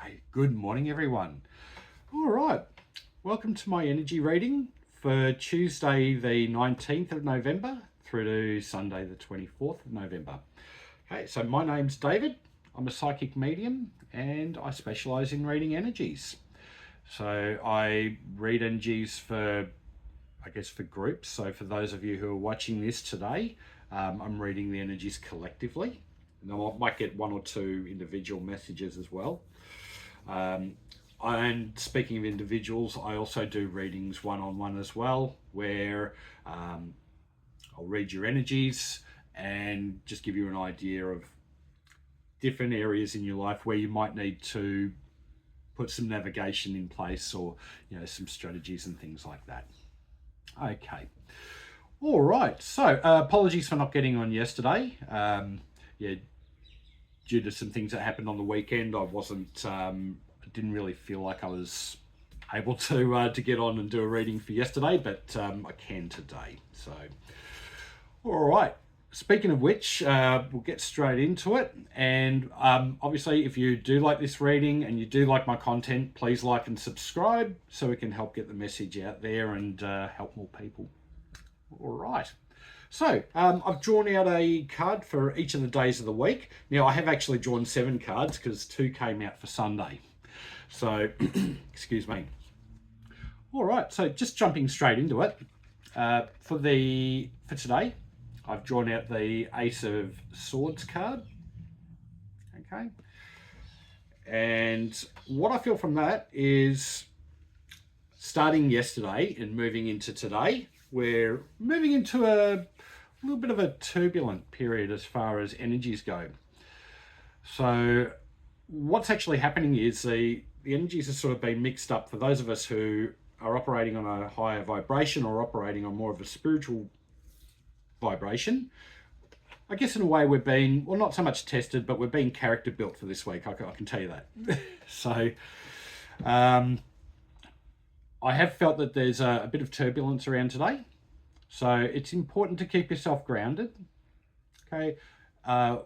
Okay, good morning, everyone. All right, welcome to my energy reading for Tuesday, the 19th of November through to Sunday, the 24th of November. Okay, so my name's David. I'm a psychic medium and I specialize in reading energies. So I read energies for groups. So for those of you who are watching this today, I'm reading the energies collectively. And I might get one or two individual messages as well. And speaking of individuals, I also do readings one-on-one as well, where I'll read your energies and just give you an idea of different areas in your life where you might need to put some navigation in place, or some strategies and things like that. Okay. All right. So apologies for not getting on yesterday. Due to some things that happened on the weekend, I didn't really feel like I was able to get on and do a reading for yesterday, but I can today. So, all right. Speaking of which, we'll get straight into it. And obviously, if you do like this reading and you do like my content, please like and subscribe so we can help get the message out there and help more people. All right. So I've drawn out a card for each of the days of the week. Now, I have actually drawn 7 cards because 2 came out for Sunday. So, excuse me. All right, so just jumping straight into it. For today, I've drawn out the Ace of Swords card. Okay. And what I feel from that is, starting yesterday and moving into today, we're moving into a little bit of a turbulent period as far as energies go. So what's actually happening is the energies have sort of been mixed up for those of us who are operating on a higher vibration or operating on more of a spiritual vibration. I guess in a way we're being, well, not so much tested, but we're being character built for this week. I can tell you that. So I have felt that there's a bit of turbulence around today. So it's important to keep yourself grounded. Okay. For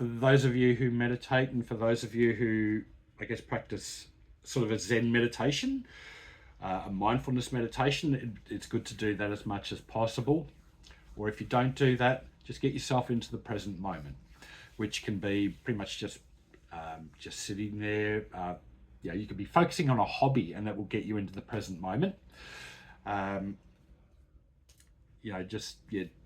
those of you who meditate, and for those of you who, practice sort of a Zen meditation, a mindfulness meditation, it's good to do that as much as possible. Or if you don't do that, just get yourself into the present moment, which can be pretty much just sitting there. You could be focusing on a hobby and that will get you into the present moment.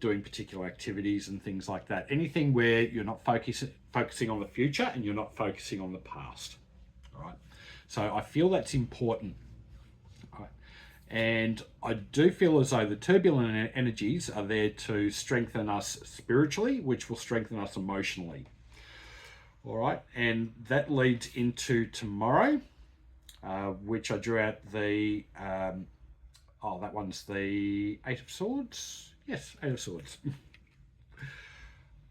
Doing particular activities and things like that. Anything where you're not focusing on the future and you're not focusing on the past. All right. So I feel that's important. All right. And I do feel as though the turbulent energies are there to strengthen us spiritually, which will strengthen us emotionally. All right. And that leads into tomorrow, which I drew out the... that one's the 8 of Swords. Yes, 8 of Swords.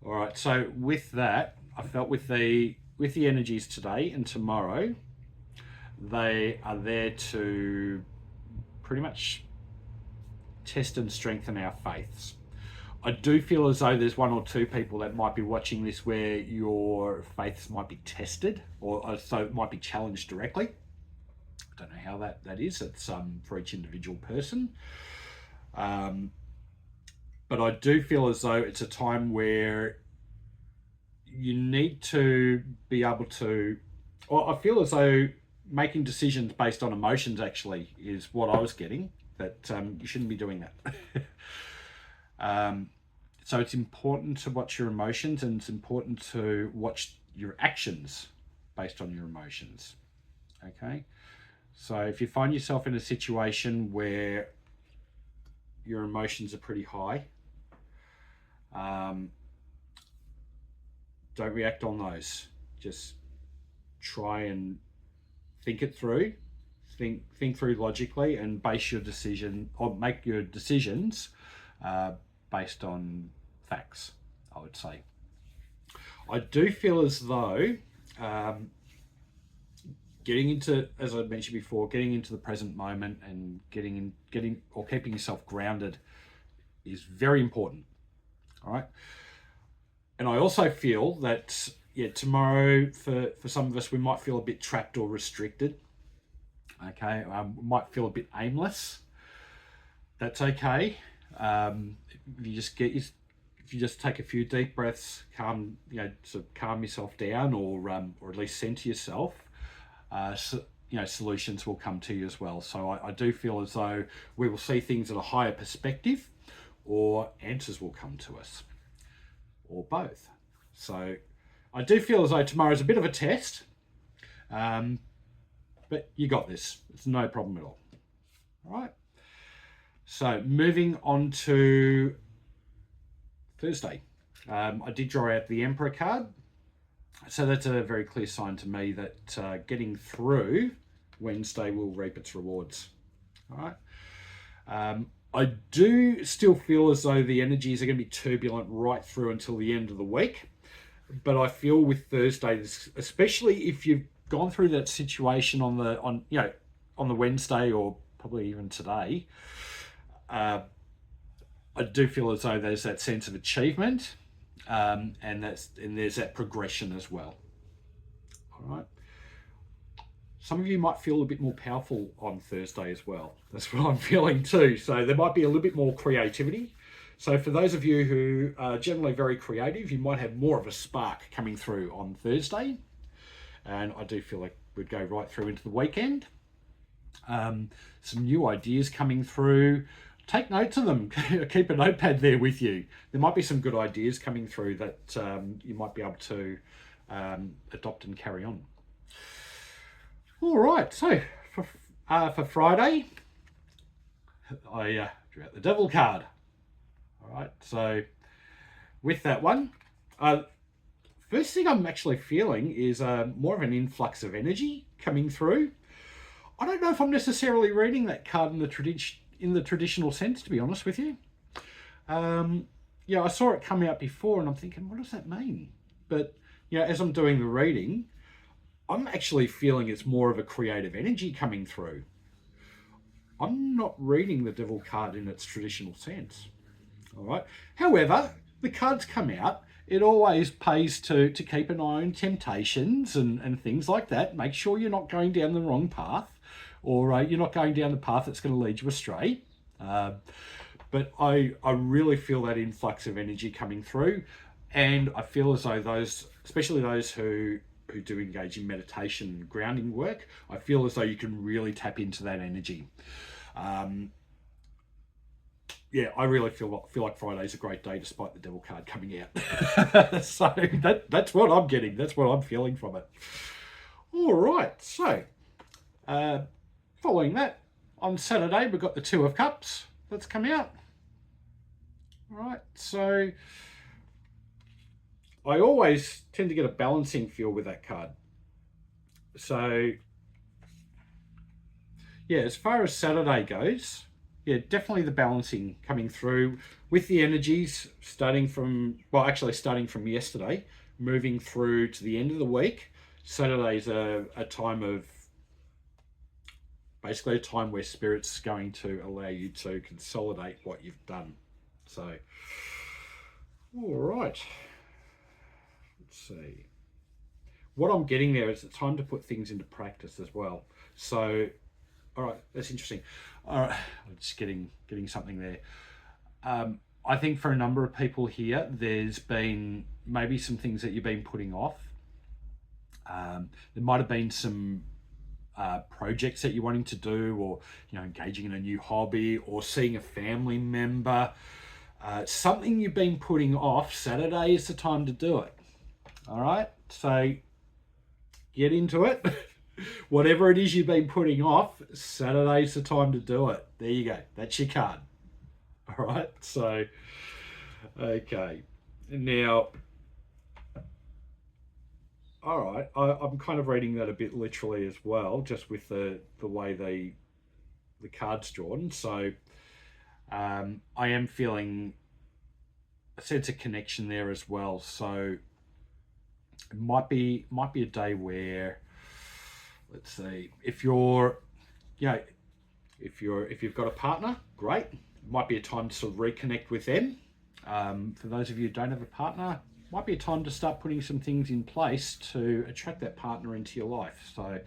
All right, so with that, I felt with the energies today and tomorrow, they are there to pretty much test and strengthen our faiths. I do feel as though there's 1 or 2 people that might be watching this where your faiths might be tested, or so it might be challenged directly. I don't know how that is. It's for each individual person. But I do feel as though it's a time where you need to be able to, or I feel as though making decisions based on emotions actually is what I was getting, that you shouldn't be doing that. So it's important to watch your emotions, and it's important to watch your actions based on your emotions. Okay. So if you find yourself in a situation where your emotions are pretty high, don't react on those. Just try and think it through. Think through logically and base your decision, or make your decisions based on facts, I would say. I do feel as though getting into, as I mentioned before, getting into the present moment and keeping yourself grounded is very important. All right. And I also feel that, yeah, tomorrow for some of us, we might feel a bit trapped or restricted. Okay, we might feel a bit aimless. That's okay. If you just if you just take a few deep breaths, sort of calm yourself down, or at least center yourself, solutions will come to you as well. So I do feel as though we will see things at a higher perspective, or answers will come to us, or both. So I do feel as though tomorrow's a bit of a test, but you got this. It's no problem at all. All right. So moving on to Thursday. I did draw out the Emperor card. So that's a very clear sign to me that getting through Wednesday will reap its rewards. All right. I do still feel as though the energies are going to be turbulent right through until the end of the week. But I feel with Thursday, especially if you've gone through that situation on the Wednesday, or probably even today, I do feel as though there's that sense of achievement, and there's that progression as well. All right. Some of you might feel a bit more powerful on Thursday as well. That's what I'm feeling too. So there might be a little bit more creativity. So for those of you who are generally very creative, you might have more of a spark coming through on Thursday. And I do feel like we'd go right through into the weekend. Some new ideas coming through. Take notes of them. Keep a notepad there with you. There might be some good ideas coming through that you might be able to adopt and carry on. All right, so for Friday, I drew out the Devil card. All right, so with that one, first thing I'm actually feeling is more of an influx of energy coming through. I don't know if I'm necessarily reading that card in the traditional sense, to be honest with you. I saw it come out before, and I'm thinking, what does that mean? But as I'm doing the reading, I'm actually feeling it's more of a creative energy coming through. I'm not reading the Devil card in its traditional sense. All right. However, the cards come out. It always pays to keep an eye on temptations and things like that. Make sure you're not going down the wrong path, or you're not going down the path that's going to lead you astray. But I really feel that influx of energy coming through, and I feel as though especially those who do engage in meditation and grounding work, I feel as though you can really tap into that energy. I really feel like Friday's a great day despite the Devil card coming out. So that's what I'm getting. That's what I'm feeling from it. All right. So following that, on Saturday, we've got the Two of Cups that's come out. All right. So I always tend to get a balancing feel with that card. So as far as Saturday goes, definitely the balancing coming through with the energies starting from yesterday, moving through to the end of the week. Saturday's a time where Spirit's going to allow you to consolidate what you've done. So, all right. Let's see. What I'm getting there is it's time to put things into practice as well. So, all right, that's interesting. All right, I'm just getting something there. I think for a number of people here, there's been maybe some things that you've been putting off. There might have been some projects that you're wanting to do, or engaging in a new hobby, or seeing a family member. Something you've been putting off. Saturday is the time to do it. All right, so get into it. Whatever it is you've been putting off, Saturday's the time to do it. There you go. That's your card. All right. So, okay. Now, all right. I'm kind of reading that a bit literally as well, just with the way the card's drawn. So, I am feeling a sense of connection there as well. So, it might be a day where, let's see, if you've got a partner, great. It might be a time to sort of reconnect with them. For those of you who don't have a partner, might be a time to start putting some things in place to attract that partner into your life. So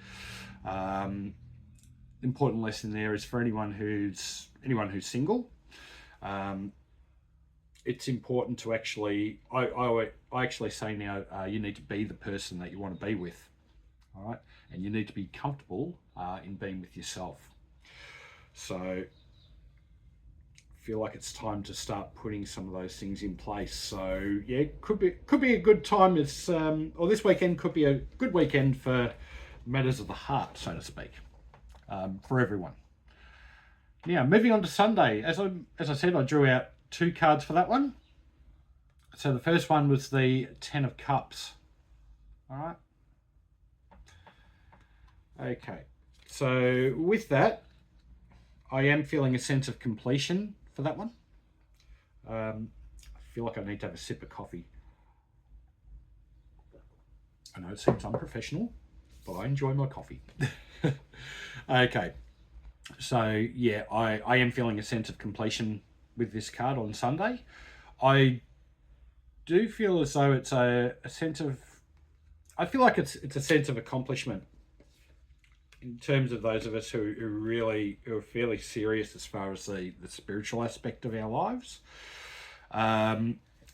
important lesson there is for anyone who's single. It's important to actually, I actually say now, you need to be the person that you want to be with, all right? And you need to be comfortable in being with yourself. So I feel like it's time to start putting some of those things in place. So yeah, could be a good time. Or this weekend could be a good weekend for matters of the heart, so to speak, for everyone. Now, moving on to Sunday, as I said, I drew out 2 cards for that one. So the first one was the 10 of Cups. All right. Okay. So with that, I am feeling a sense of completion for that one. I feel like I need to have a sip of coffee. I know it seems unprofessional, but I enjoy my coffee. Okay. So yeah, I am feeling a sense of completion with this card on Sunday. I do feel as though it's a sense of, I feel like it's a sense of accomplishment in terms of those of us who are fairly serious as far as the spiritual aspect of our lives.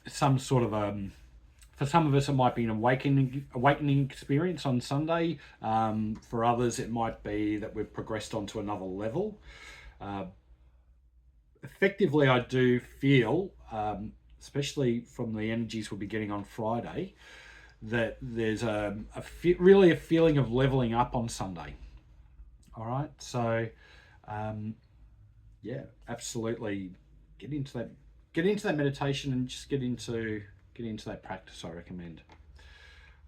Some sort of for some of us, it might be an awakening experience on Sunday. For others, it might be that we've progressed onto another level. Effectively, I do feel, especially from the energies we'll be getting on Friday, that there's really a feeling of leveling up on Sunday. All right, so yeah, absolutely get into that meditation and just get into that practice, I recommend.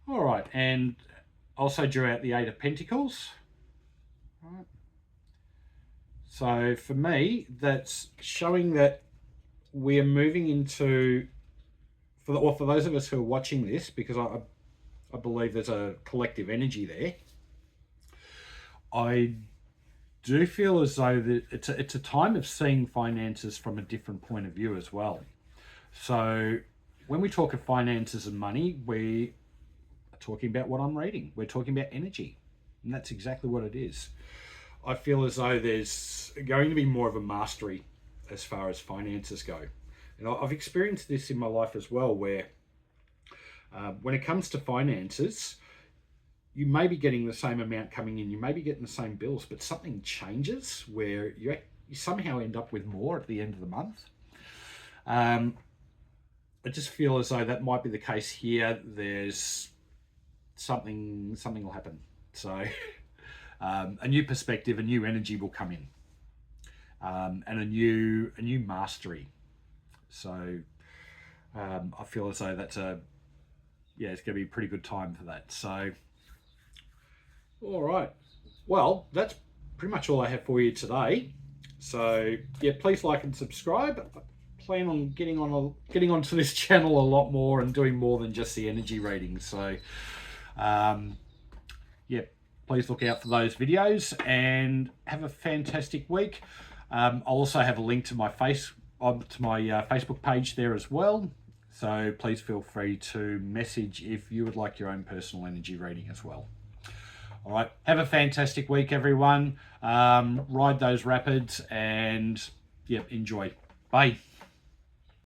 All right, and also drew out the 8 of Pentacles. All right. So for me, that's showing that we are moving into, for those of us who are watching this, because I believe there's a collective energy there, I do feel as though that it's a time of seeing finances from a different point of view as well. So when we talk of finances and money, we are talking about what I'm reading. We're talking about energy, and that's exactly what it is. I feel as though there's going to be more of a mastery as far as finances go. And I've experienced this in my life as well, where when it comes to finances, you may be getting the same amount coming in, you may be getting the same bills, but something changes where you somehow end up with more at the end of the month. I just feel as though that might be the case here. There's something will happen. So a new perspective, a new energy will come in, and a new mastery. So I feel as though that's it's going to be a pretty good time for that. So, all right. Well, that's pretty much all I have for you today. So yeah, please like and subscribe. I plan on getting onto this channel a lot more and doing more than just the energy readings. So yeah, please look out for those videos and have a fantastic week. I'll also have a link to my Facebook page there as well. So please feel free to message if you would like your own personal energy reading as well. All right, have a fantastic week, everyone. Ride those rapids and enjoy. Bye.